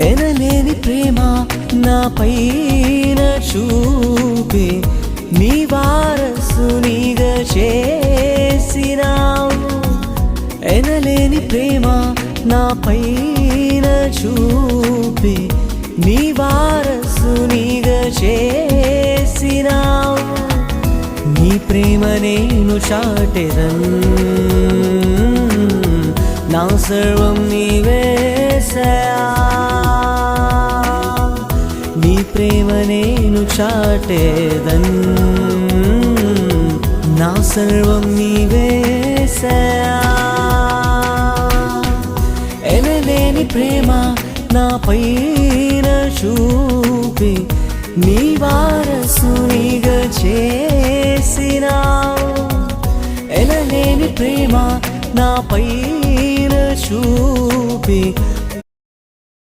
ఎనలేని ప్రేమ నా పైన చూపి నీ వారసునిగా చేసినావు. ఎనలేని ప్రేమ నా పైన చూపి నీ వారసునిగా చేసినావు. నీ ప్రేమ నేను చాటెదన్, నా సర్వం నీవేసయా. నీ ప్రేమ నేను చాటెదన్, నా సర్వం నీవేసయా. ఎనలేని ప్రేమ నా పైన చూపి నీ వారసునిగా చేసినావు. ఎనలేని ప్రేమ నా పైన చూపి